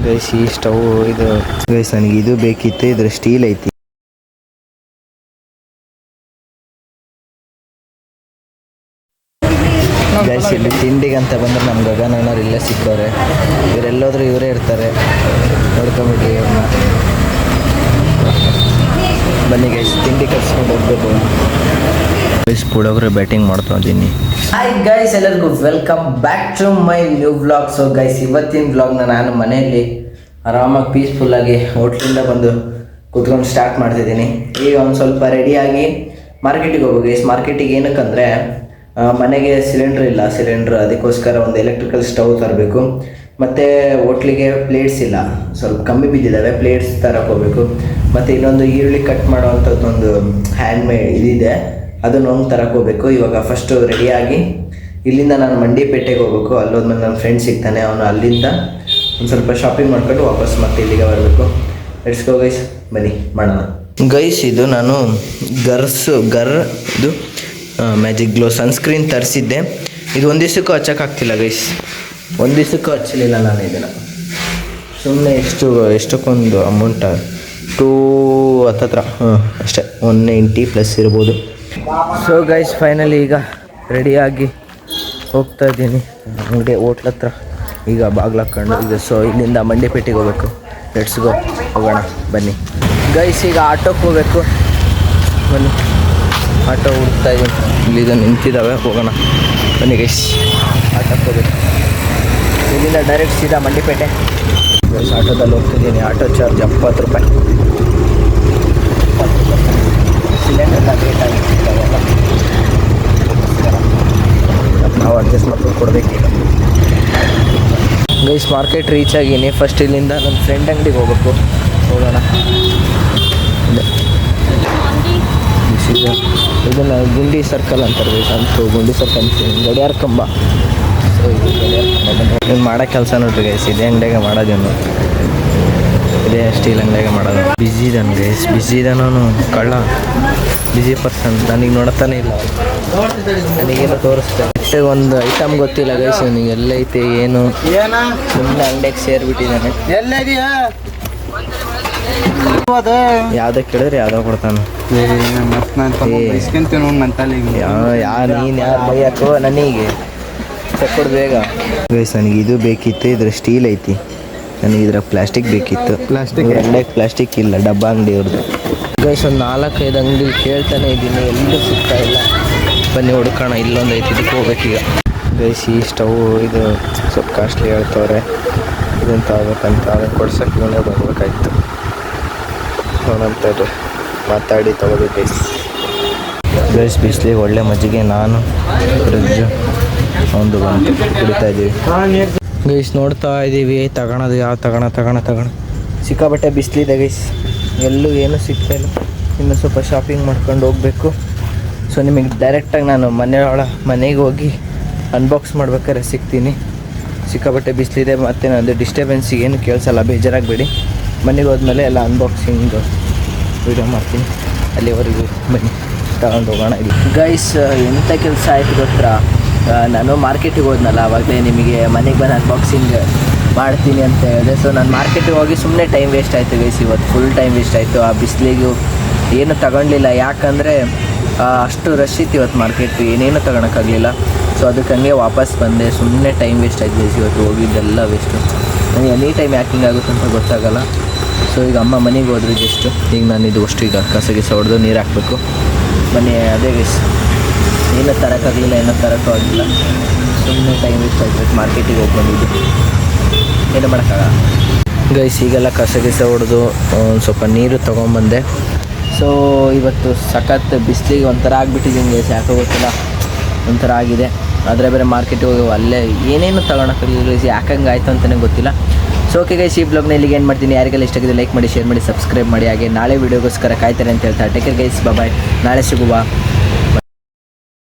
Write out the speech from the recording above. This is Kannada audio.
ಗೈಸ್ ಈ ಸ್ಟವ್ ಇದು ಗೈಸ್ ನನಗೆ ಇದು ಬೇಕಿತ್ತು, ಇದ್ರ ಸ್ಟೀಲ್ ಐತಿ. ಗೈಸ್ ಇಲ್ಲಿ ತಿಂಡಿಗೆ ಅಂತ ಬಂದ್ರೆ ನಮ್ಮ ಗಗನವ್ರು ಇಲ್ಲೇ ಸಿಕ್ಕವ್ರೆ. ಇವರೆಲ್ಲೋದ್ರೂ ಇವರೇ ಇರ್ತಾರೆ, ನೋಡ್ಕೊಂಬಿಟ್ಟು ಇವ್ರನ್ನ. ಬನ್ನಿ ಗೈಸ್ ತಿಂಡಿ ಕಟ್ಸ್ಕೊಂಡು ಹೋಗ್ಬೇಕು. ಗೈಸ್ ಪುಡೋಗ್ರೆ ಬ್ಯಾಟಿಂಗ್ ಮಾಡ್ತಾ ಇದ್ದೀನಿ. ಹಾಯ್ ಗೈಸ್, ಎಲ್ಲರಿಗೂ welcome back to my new vlog. So guys ಇವತ್ತಿನ ವ್ಲಾಗ್ನ ನಾನು ಮನೆಯಲ್ಲಿ ಆರಾಮಾಗಿ ಪೀಸ್ಫುಲ್ಲಾಗಿ ಹೋಟ್ಲಿಂದ ಬಂದು ಕೂತ್ಕೊಂಡು ಸ್ಟಾರ್ಟ್ ಮಾಡ್ತಿದ್ದೀನಿ. ಈಗ ಒಂದು ಸ್ವಲ್ಪ ರೆಡಿಯಾಗಿ ಮಾರ್ಕೆಟಿಗೆ ಹೋಗ್ಬೇಕು ಗೈಸ್. ಮಾರ್ಕೆಟಿಗೆ ಏನಕ್ಕಂದರೆ ಮನೆಗೆ ಸಿಲಿಂಡ್ರ್ ಇಲ್ಲ, ಅದಕ್ಕೋಸ್ಕರ ಒಂದು ಎಲೆಕ್ಟ್ರಿಕಲ್ ಸ್ಟವ್ ತರಬೇಕು. ಮತ್ತು ಹೋಟ್ಲಿಗೆ ಪ್ಲೇಟ್ಸ್ ಇಲ್ಲ, ಸ್ವಲ್ಪ ಕಮ್ಮಿ ಬಿದ್ದಿದ್ದಾವೆ, ಪ್ಲೇಟ್ಸ್ ತರಕ್ಕೆ ಹೋಗ್ಬೇಕು. ಮತ್ತು ಇನ್ನೊಂದು ಈರುಳ್ಳಿ ಕಟ್ ಮಾಡೋವಂಥದ್ದೊಂದು ಹ್ಯಾಂಡ್ ಮೇಡ್ ಇದಿದೆ, ಅದನ್ನೊಂದು ತರಕ್ಕೆ ಹೋಗ್ಬೇಕು. ಇವಾಗ ಫಸ್ಟು ರೆಡಿಯಾಗಿ ಇಲ್ಲಿಂದ ನಾನು ಮಂಡಿಪೇಟೆಗೆ ಹೋಗ್ಬೇಕು. ಅಲ್ಲೋದ್ಮೇಲೆ ನನ್ನ ಫ್ರೆಂಡ್ ಸಿಗ್ತಾನೆ, ಅವನು ಅಲ್ಲಿಂದ ಒಂದು ಸ್ವಲ್ಪ ಶಾಪಿಂಗ್ ಮಾಡ್ಕೊಂಡು ವಾಪಸ್ ಮತ್ತೆ ಇಲ್ಲಿಗೆ ಬರಬೇಕು. ಲೆಟ್ಸ್ ಗೋ ಗೈಸ್, ಬನ್ನಿ ಮಾಡೋಣ. ಗೈಸ್ ಇದು ನಾನು ಇದು ಮ್ಯಾಜಿಕ್ ಗ್ಲೋ ಸನ್ಸ್ಕ್ರೀನ್ ತರಿಸಿದ್ದೆ. ಇದು ಒಂದು ದಿವಸಕ್ಕೂ ಹಚ್ಚೋಕ್ಕಾಗ್ತಿಲ್ಲ ಗೈಸ್, ಒಂದು ದಿವಸಕ್ಕೂ ಹಚ್ಚಲಿಲ್ಲ ನಾನು ಇದನ್ನು. ಸುಮ್ಮನೆ ಎಷ್ಟಕ್ಕೊಂದು ಅಮೌಂಟ 2 ಹತ್ತತ್ರ ಅಷ್ಟೇ, 190 ಪ್ಲಸ್ ಇರ್ಬೋದು. ಸೊ ಗೈಸ್ ಫೈನಲಿ ಈಗ ರೆಡಿಯಾಗಿ ಹೋಗ್ತಾ ಇದ್ದೀನಿ ಅಂಗಡಿ ಹೋಟ್ಲ ಹತ್ರ. ಈಗ ಬಾಗ್ಲು ಹಾಕ್ಕೊಂಡು ಈಗ ಸೊ ಇಲ್ಲಿಂದ ಮಂಡಿಪೇಟೆಗೆ ಹೋಗ್ಬೇಕು. ಲೆಟ್ಸ್ ಗೋ, ಹೋಗೋಣ ಬನ್ನಿ ಗೈಸ್. ಈಗ ಆಟೋಕ್ಕೆ ಹೋಗ್ಬೇಕು, ಬನ್ನಿ ಆಟೋ ಹುಡುಕ್ತಾ ಇದ್ದೀನಿ. ಇಲ್ಲಿಂದ ನಿಂತಿದ್ದಾವೆ, ಹೋಗೋಣ ಬನ್ನಿ ಗೈಸ್. ಆಟೋಕ್ಕೆ ಹೋಗ್ಬೇಕು, ಇಲ್ಲಿಂದ ಡೈರೆಕ್ಟ್ ಸೀದಾ ಮಂಡಿಪೇಟೆ. ಗೈಸ್ ಆಟೋದಲ್ಲಿ ಹೋಗ್ತಿದ್ದೀನಿ. ಆಟೋ ಚಾರ್ಜ್ 70 ರೂಪಾಯಿ. ಸಿಲಿಂಡರ್ನ ರೇಟ್ ಆಗಿರ್ತಾವೆಲ್ಲ ನಾವು ಅಡ್ಜಸ್ಟ್ ಮಾಡ್ಕೊಂಡು ಕೊಡಬೇಕೀಗ. ಗೈಸ್ ಮಾರ್ಕೆಟ್ ರೀಚ್ ಆಗೀನಿ. ಫಸ್ಟ್ ಇಲ್ಲಿಂದ ನನ್ನ ಫ್ರೆಂಡ್ ಅಂಗಡಿಗೆ ಹೋಗ್ಬೇಕು, ಹೋಗೋಣ. ಇದನ್ನು ಗುಂಡಿ ಸರ್ಕಲ್ ಅಂತಾರೆ ಗೈಸ್, ಅಂತೂ ಗುಂಡಿ ಸರ್ಕಲ್ ಅಂತೀವಿ, ಗಡಿಯಾರ ಕಂಬ. ಸೊ ಇದು ಗಡಿಯಾರ ಕಂಬ ಏನು ಮಾಡೋ ಕೆಲಸ ನೋಡ್ರಿ ಗೈಸ್. ಇದೇ ಅಂಗಡಿಯಾಗ ಮಾಡೋದೇನು, ಇದೇ ಸ್ಟೀಲ್ ಅಂಗಡಿಯಾಗ ಮಾಡೋದು. ಬಿಸಿ ಇದ್ದಾನೆ ಗೈಸ್, ಬಿಸಿ ಇದ್ದಾನು ಕಳ್ಳ, ಬಿಸಿ ಪರ್ಸನ್. ನನಗೆ ನೋಡ್ತಾನೆ ಇಲ್ಲ, ನನಗೇನು ತೋರಿಸ್ತಾರೆ. ಮತ್ತೆ ಒಂದು ಐಟಮ್ ಗೊತ್ತಿಲ್ಲ ಗೈಸ್ ನನಗೆ, ಎಲ್ಲೈತೆ ಏನು, ಸುಮ್ಮನೆ ಅಂಗಡಿಯಾಗ ಸೇರಿಬಿಟ್ಟಿದ್ದಾನೆ. ಯಾವ್ದೋ ಕೇಳಿದ್ರೆ ಯಾವ್ದೋ ಕೊಡ್ತಾನೆ. ನೀನು ಯಾರು ಬೈಯಾಕೋ ನನಗೆ ತಕ್ಕೊಡು ಬೇಗ ಗೈಸ್. ನನಗೆ ಇದು ಬೇಕಿತ್ತು, ಇದ್ರ ಸ್ಟೀಲ್ ಐತಿ, ನನಗೆ ಇದ್ರ ಪ್ಲಾಸ್ಟಿಕ್ ಬೇಕಿತ್ತು. ಅಂಗಡಿಯಾಗ ಪ್ಲಾಸ್ಟಿಕ್ ಇಲ್ಲ, ಡಬ್ಬ ಅಂಗಡಿ ಅವ್ರದ್ದು ಗೈಸ್. ಒಂದು 4-5 ಅಂಗಡಿ ಕೇಳ್ತಾನೆ ಇದ್ದೀನಿ, ಎಲ್ಲೂ ಸಿಗ್ತಾ ಇಲ್ಲ. ಬನ್ನಿ ಹುಡುಕೋಣ, ಇಲ್ಲೊಂದು ಐತಿ, ಇದಕ್ಕೆ ಹೋಗ್ಬೇಕೀಗ ಗೈಸ್. ಈ ಸ್ಟವ್ ಇದು ಸ್ವಲ್ಪ ಕಾಸ್ಟ್ಲಿ ಹೇಳ್ತವ್ರೆ, ಇದಂತ ಆಗ್ಬೇಕಂತ, ಅದನ್ನು ಕೊಡ್ಸೋಕೆ ಇವನೇ ಬರ್ಬೇಕಾಯ್ತು. ನೋಡಂತ ಮಾತಾಡಿ ತಗೋಬೇಕು ಗೈಸ್. ಗೈಸ್ ಬಿಸಿಲಿಗೆ ಒಳ್ಳೆ ಮಜ್ಜಿಗೆ, ನಾನು ಫ್ರಿಜ್ಜು ಒಂದು ಬಂದು ಕುಡಿತಾ ಇದ್ದೀವಿ ಗೈಸ್. ನೋಡ್ತಾ ಇದ್ದೀವಿ ತಗೊಳೋದು ಯಾವ ತಗೋಣ. ಸಿಕ್ಕಾಬಟ್ಟೆ ಬಿಸಿಲಿದೆ ಗೈಸ್, ಎಲ್ಲೂ ಏನೂ ಸಿಗ್ತಾಯಿಲ್ಲ. ಇನ್ನು ಸ್ವಲ್ಪ ಶಾಪಿಂಗ್ ಮಾಡ್ಕೊಂಡು ಹೋಗಬೇಕು. ಸೊ ನಿಮಗೆ ಡೈರೆಕ್ಟಾಗಿ ನಾನು ಮನೆಗೆ ಹೋಗಿ ಅನ್ಬಾಕ್ಸ್ ಮಾಡ್ಬೇಕಾದ್ರೆ ಸಿಗ್ತೀನಿ. ಸಿಕ್ಕಾಬಟ್ಟೆ ಬಿಸಿಲಿದೆ, ಮತ್ತು ನನ್ನದು ಡಿಸ್ಟರ್ಬೆನ್ಸಿಗೆ ಏನು ಕೇಳಿಸಲ್ಲ, ಬೇಜಾರಾಗಬೇಡಿ. ಮನೆಗೆ ಹೋದ್ಮೇಲೆ ಎಲ್ಲ ಅನ್ಬಾಕ್ಸಿಂಗ್ ವೀಡಿಯೋ ಮಾಡ್ತೀನಿ. ಅಲ್ಲಿವರೆಗೂ ಬನ್ನಿ ತಗೊಂಡು ಹೋಗೋಣ. ಇಲ್ಲಿ ಗೈಸ್ ಎಂಥ ಕೆಲಸ ಆಯಿತು ಗೊತ್ತಾ, ನಾನು ಮಾರ್ಕೆಟಿಗೆ ಹೋದ್ನಲ್ಲ ಆವಾಗಲೇ ನಿಮಗೆ ಮನೆಗೆ ಬಂದು ಅನ್ಬಾಕ್ಸಿಂಗ್ ಮಾಡ್ತೀನಿ ಅಂತ ಹೇಳಿದೆ. ಸೊ ನಾನು ಮಾರ್ಕೆಟಿಗೆ ಹೋಗಿ ಸುಮ್ಮನೆ ಟೈಮ್ ವೇಸ್ಟ್ ಆಯಿತು ಗೈಸ್. ಇವತ್ತು ಫುಲ್ ಟೈಮ್ ವೇಸ್ಟ್ ಆಯಿತು. ಆ ಬಿಸಿಲಿಗೂ ಏನು ತಗೊಳ್ಳಿಲ್ಲ, ಯಾಕಂದರೆ ಅಷ್ಟು ರಶ್ ಇತ್ತು ಇವತ್ತು ಮಾರ್ಕೆಟ್, ಏನೇನು ತಗೊಳಕ್ಕಾಗಲಿಲ್ಲ. ಸೊ ಅದಕ್ಕೆ ಹಂಗೆ ವಾಪಸ್ ಬಂದೆ. ಸುಮ್ಮನೆ ಟೈಮ್ ವೇಸ್ಟ್ ಆಯ್ತು ಗೈಸ್, ಇವತ್ತು ಹೋಗಿದ್ದೆಲ್ಲ ವೇಸ್ಟು. ನನಗೆ ಎನಿ ಟೈಮ್ ಯಾಕಿಂಗ್ ಆಗುತ್ತೆ ಅಂತ ಗೊತ್ತಾಗಲ್ಲ. ಸೊ ಈಗ ಅಮ್ಮ ಮನೆಗೆ ಹೋದ್ರು ಜಸ್ಟು. ಈಗ ನಾನು ಇದು ಅಷ್ಟು ಈಗ ಕಸಗೆ ಹೊಡೆದು ನೀರು ಹಾಕಬೇಕು. ಬನ್ನಿ ಅದೇ ಗೈಸ್, ಏನೂ ತರೋಕ್ಕಾಗಲಿಲ್ಲ, ಏನೂ ತರೋಕ್ಕೂ ಆಗಿಲ್ಲ. ಸುಮ್ಮನೆ ಟೈಮ್ ವೇಸ್ಟ್ ಆಯ್ತು. ಮಾರ್ಕೆಟಿಗೆ ಹೋಗಿ ಬಂದಿದ್ದು, ಏನು ಮಾಡೋಕ್ಕಾಗಲ್ಲ ಗೈಸ್. ಈಗೆಲ್ಲ ಕಸ ಹೊಡೆದು ಒಂದು ಸ್ವಲ್ಪ ನೀರು ತೊಗೊಂಬಂದೆ. ಸೊ ಇವತ್ತು ಸಖತ್ ಬಿಸಿಲಿಗೆ ಒಂಥರ ಆಗಿಬಿಟ್ಟಿದ್ದೀನಿ ಗೈಸ್, ಯಾಕೋ ಗೊತ್ತಿಲ್ಲ, ಒಂಥರ ಆಗಿದೆ. ಆದರೆ ಬೇರೆ ಮಾರ್ಕೆಟಿಗೆ ಹೋಗಿ ಅಲ್ಲೇ ಏನೇನು ತಗೊಳಕ್ಕಾಗಲಿಲ್ಲ ಗೈಸ್, ಯಾಕಂಗೆ ಆಯಿತು ಅಂತಲೇ ಗೊತ್ತಿಲ್ಲ. ಸೊ ಓಕೆ ಗೈಸ್, ಈ ಬ್ಲಾಗ್ನ ಇಲ್ಲಿಗೆ ಏನು ಮಾಡ್ತೀನಿ. ಯಾರಿಗೆಲ್ಲ ಇಷ್ಟ ಆಗಿದೆ ಲೈಕ್ ಮಾಡಿ, ಶೇರ್ ಮಾಡಿ, ಸಬ್ಸ್ಕ್ರೈಬ್ ಮಾಡಿ. ಹಾಗೆ ನಾಳೆ ವೀಡಿಯೋಗೋಸ್ಕರ ಕಾಯ್ತಾರೆ ಅಂತ ಹೇಳ್ತಾ ಟೇಕ್ ಕೇರ್ ಗೈಸ್, ಬಾಯ್. ನಾಳೆ ಸಿಗುವ.